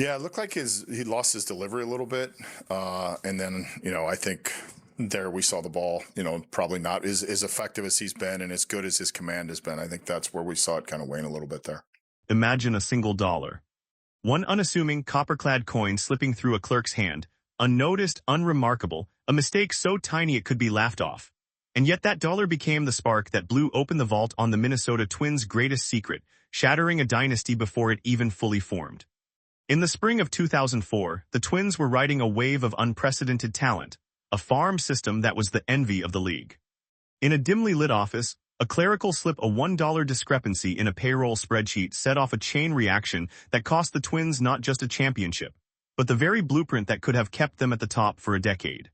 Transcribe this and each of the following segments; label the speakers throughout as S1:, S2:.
S1: Yeah, it looked like he lost his delivery a little bit, and then I think there we saw the ball. Probably not as effective as he's been and as good as his command has been. I think that's where we saw it kind of wane a little bit there.
S2: Imagine a single dollar. One unassuming copper-clad coin slipping through a clerk's hand, unnoticed, unremarkable, a mistake so tiny it could be laughed off. And yet that dollar became the spark that blew open the vault on the Minnesota Twins' greatest secret, shattering a dynasty before it even fully formed. In the spring of 2004, the Twins were riding a wave of unprecedented talent, a farm system that was the envy of the league. In a dimly lit office, a clerical slip, a $1 discrepancy in a payroll spreadsheet set off a chain reaction that cost the Twins not just a championship, but the very blueprint that could have kept them at the top for a decade.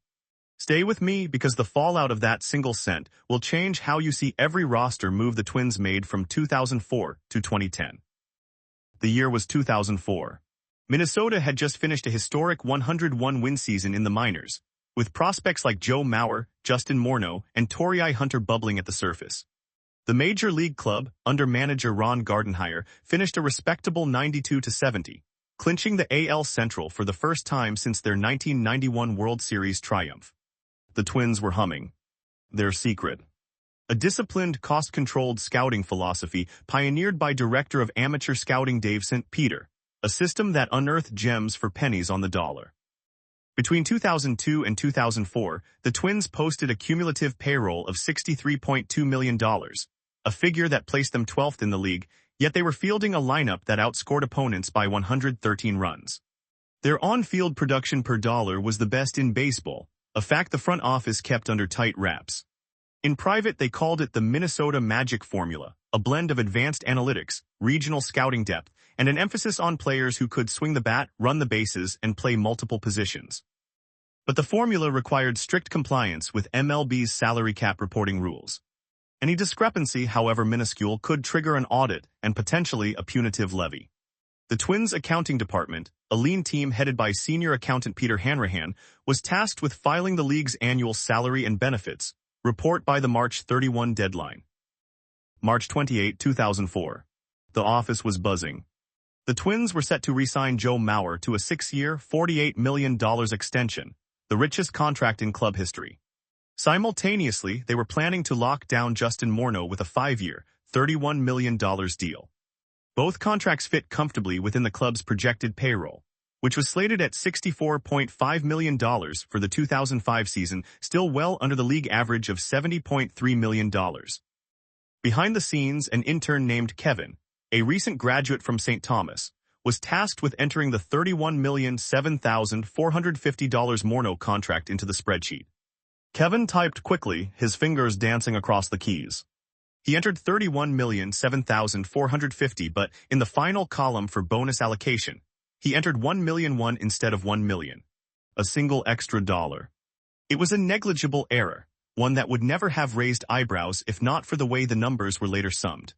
S2: Stay with me because the fallout of that single cent will change how you see every roster move the Twins made from 2004 to 2010. The year was 2004. Minnesota had just finished a historic 101-win season in the minors, with prospects like Joe Mauer, Justin Morneau, and Torii Hunter bubbling at the surface. The major league club, under manager Ron Gardenhire, finished a respectable 92-70, clinching the AL Central for the first time since their 1991 World Series triumph. The Twins were humming. Their secret: a disciplined, cost-controlled scouting philosophy pioneered by Director of Amateur Scouting Dave St. Peter, a system that unearthed gems for pennies on the dollar. Between 2002 and 2004, the Twins posted a cumulative payroll of $63.2 million, a figure that placed them 12th in the league, yet they were fielding a lineup that outscored opponents by 113 runs. Their on-field production per dollar was the best in baseball, a fact the front office kept under tight wraps. In private, they called it the Minnesota Magic Formula, a blend of advanced analytics, regional scouting depth, and an emphasis on players who could swing the bat, run the bases, and play multiple positions. But the formula required strict compliance with MLB's salary cap reporting rules. Any discrepancy, however minuscule, could trigger an audit and potentially a punitive levy. The Twins' accounting department, a lean team headed by senior accountant Peter Hanrahan, was tasked with filing the league's annual salary and benefits report by the March 31 deadline. March 28, 2004. The office was buzzing. The Twins were set to re-sign Joe Mauer to a 6-year, $48 million extension, the richest contract in club history. Simultaneously, they were planning to lock down Justin Morneau with a 5-year, $31 million deal. Both contracts fit comfortably within the club's projected payroll, which was slated at $64.5 million for the 2005 season, still well under the league average of $70.3 million. Behind the scenes, an intern named Kevin, a recent graduate from St. Thomas, was tasked with entering the $31,007,450 Morneau contract into the spreadsheet. Kevin typed quickly, his fingers dancing across the keys. He entered $31,007,450, but in the final column for bonus allocation, he entered $1,000,001 instead of $1 million. A single extra dollar. It was a negligible error, one that would never have raised eyebrows if not for the way the numbers were later summed.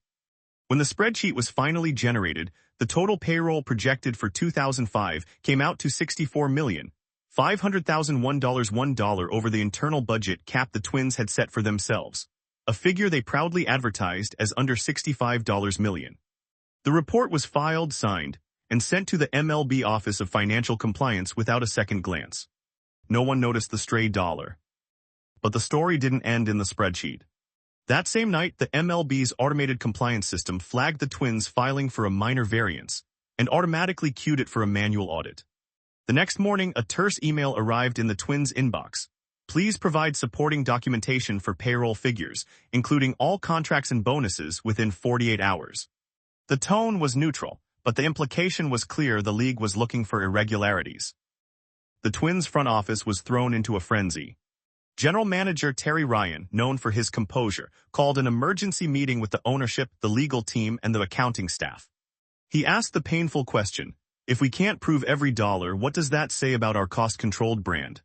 S2: When the spreadsheet was finally generated, the total payroll projected for 2005 came out to $64,500,001. $1 over the internal budget cap the Twins had set for themselves, a figure they proudly advertised as under $65 million. The report was filed, signed, and sent to the MLB Office of Financial Compliance without a second glance. No one noticed the stray dollar. But the story didn't end in the spreadsheet. That same night, the MLB's automated compliance system flagged the Twins filing for a minor variance and automatically queued it for a manual audit. The next morning, a terse email arrived in the Twins' inbox. Please provide supporting documentation for payroll figures, including all contracts and bonuses, within 48 hours. The tone was neutral, but the implication was clear: the league was looking for irregularities. The Twins' front office was thrown into a frenzy. General Manager Terry Ryan, known for his composure, called an emergency meeting with the ownership, the legal team, and the accounting staff. He asked the painful question: if we can't prove every dollar, what does that say about our cost-controlled brand?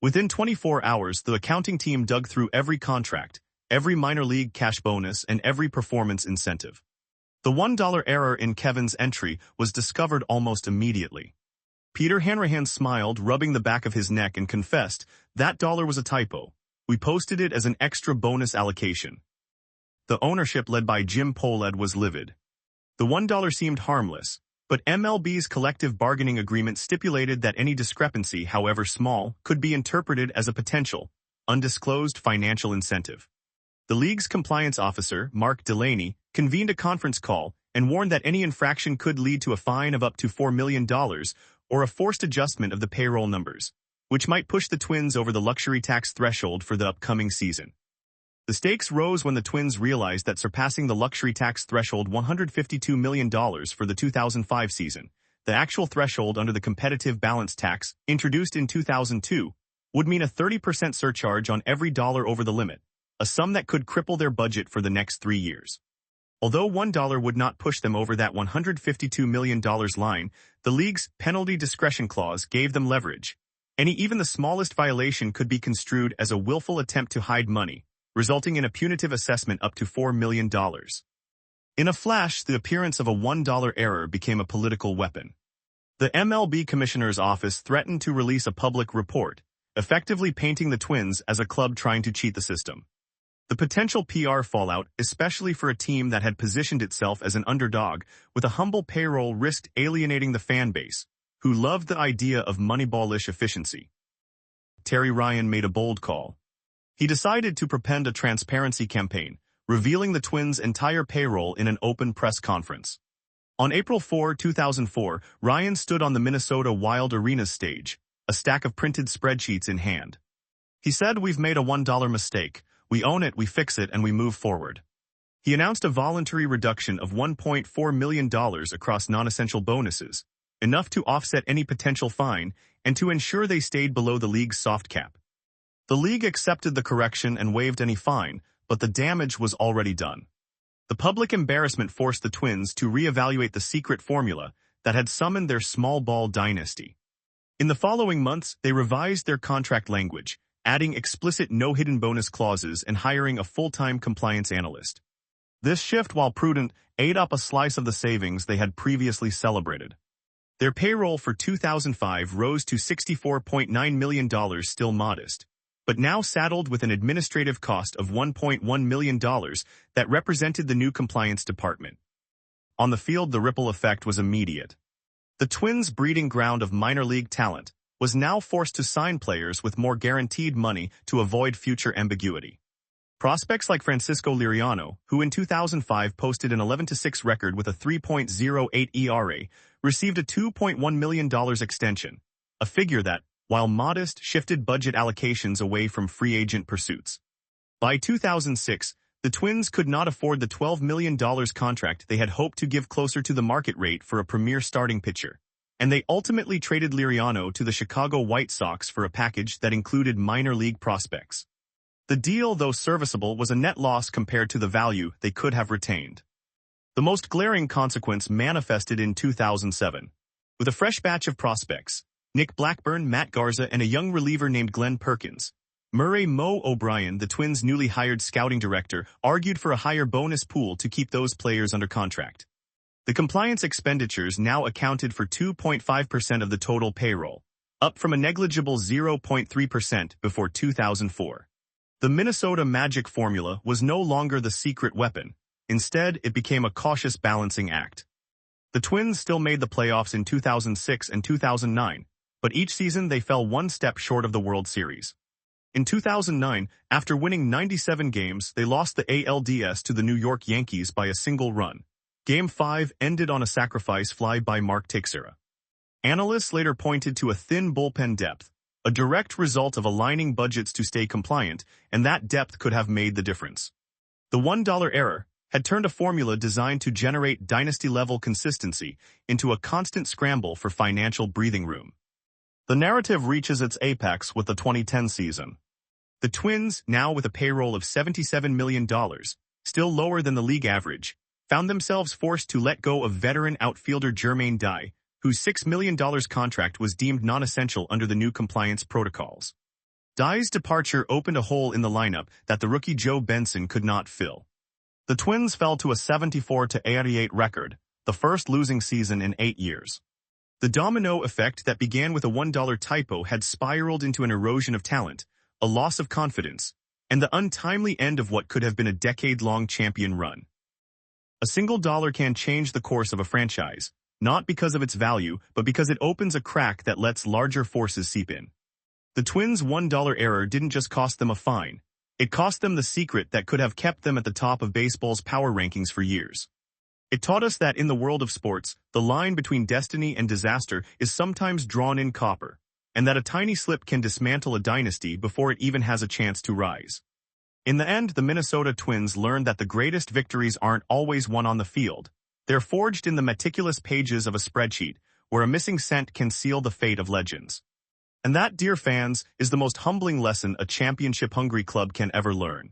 S2: Within 24 hours, the accounting team dug through every contract, every minor league cash bonus, and every performance incentive. The $1 error in Kevin's entry was discovered almost immediately. Peter Hanrahan smiled, rubbing the back of his neck, and confessed, "That dollar was a typo. We posted it as an extra bonus allocation." The ownership, led by Jim Pohlad, was livid. The $1 seemed harmless, But MLB's collective bargaining agreement stipulated that any discrepancy, however small, could be interpreted as a potential, undisclosed financial incentive. The league's compliance officer, Mark Delaney, convened a conference call and warned that any infraction could lead to a fine of up to $4 million or a forced adjustment of the payroll numbers, which might push the Twins over the luxury tax threshold for the upcoming season. The stakes rose when the Twins realized that surpassing the luxury tax threshold $152 million for the 2005 season, the actual threshold under the competitive balance tax, introduced in 2002, would mean a 30% surcharge on every dollar over the limit, a sum that could cripple their budget for the next 3 years. Although $1 would not push them over that $152 million line, the league's penalty discretion clause gave them leverage. Even the smallest violation could be construed as a willful attempt to hide money, resulting in a punitive assessment up to $4 million. In a flash, the appearance of a $1 error became a political weapon. The MLB commissioner's office threatened to release a public report, effectively painting the Twins as a club trying to cheat the system. The potential PR fallout, especially for a team that had positioned itself as an underdog with a humble payroll, risked alienating the fan base, who loved the idea of Moneyball-ish efficiency. Terry Ryan made a bold call. He decided to propend a transparency campaign, revealing the Twins' entire payroll in an open press conference. On April 4, 2004, Ryan stood on the Minnesota Wild Arena's stage, a stack of printed spreadsheets in hand. He said, "We've made a $1 mistake. We own it, we fix it, and we move forward." He announced a voluntary reduction of $1.4 million across non-essential bonuses, enough to offset any potential fine and to ensure they stayed below the league's soft cap. The league accepted the correction and waived any fine, but the damage was already done. The public embarrassment forced the Twins to reevaluate the secret formula that had summoned their small ball dynasty. In the following months, they revised their contract language, adding explicit no-hidden bonus clauses and hiring a full-time compliance analyst. This shift, while prudent, ate up a slice of the savings they had previously celebrated. Their payroll for 2005 rose to $64.9 million, still modest, but now saddled with an administrative cost of $1.1 million that represented the new compliance department. On the field, the ripple effect was immediate. The Twins' breeding ground of minor league talent was now forced to sign players with more guaranteed money to avoid future ambiguity. Prospects like Francisco Liriano, who in 2005 posted an 11-6 record with a 3.08 ERA, received a $2.1 million extension, a figure that, while modest, shifted budget allocations away from free agent pursuits. By 2006, the Twins could not afford the $12 million contract they had hoped to give closer to the market rate for a premier starting pitcher, and they ultimately traded Liriano to the Chicago White Sox for a package that included minor league prospects. The deal, though serviceable, was a net loss compared to the value they could have retained. The most glaring consequence manifested in 2007. With a fresh batch of prospects, Nick Blackburn, Matt Garza, and a young reliever named Glenn Perkins, Murray "Mo" O'Brien, the Twins' newly hired scouting director, argued for a higher bonus pool to keep those players under contract. The compliance expenditures now accounted for 2.5% of the total payroll, up from a negligible 0.3% before 2004. The Minnesota Magic formula was no longer the secret weapon. Instead, it became a cautious balancing act. The Twins still made the playoffs in 2006 and 2009, but each season they fell one step short of the World Series. In 2009, after winning 97 games, they lost the ALDS to the New York Yankees by a single run. Game 5 ended on a sacrifice fly by Mark Teixeira. Analysts later pointed to a thin bullpen depth, a direct result of aligning budgets to stay compliant, and that depth could have made the difference. The $1 error had turned a formula designed to generate dynasty-level consistency into a constant scramble for financial breathing room. The narrative reaches its apex with the 2010 season. The Twins, now with a payroll of $77 million, still lower than the league average, found themselves forced to let go of veteran outfielder Jermaine Dye, whose $6 million contract was deemed non-essential under the new compliance protocols. Dye's departure opened a hole in the lineup that the rookie Joe Benson could not fill. The Twins fell to a 74-88 record, the first losing season in 8 years. The domino effect that began with a $1 typo had spiraled into an erosion of talent, a loss of confidence, and the untimely end of what could have been a decade-long champion run. A single dollar can change the course of a franchise, not because of its value, but because it opens a crack that lets larger forces seep in. The Twins' $1 error didn't just cost them a fine. It cost them the secret that could have kept them at the top of baseball's power rankings for years. It taught us that in the world of sports, the line between destiny and disaster is sometimes drawn in copper, and that a tiny slip can dismantle a dynasty before it even has a chance to rise. In the end, the Minnesota Twins learned that the greatest victories aren't always won on the field. They're forged in the meticulous pages of a spreadsheet, where a missing cent can seal the fate of legends. And that, dear fans, is the most humbling lesson a championship-hungry club can ever learn.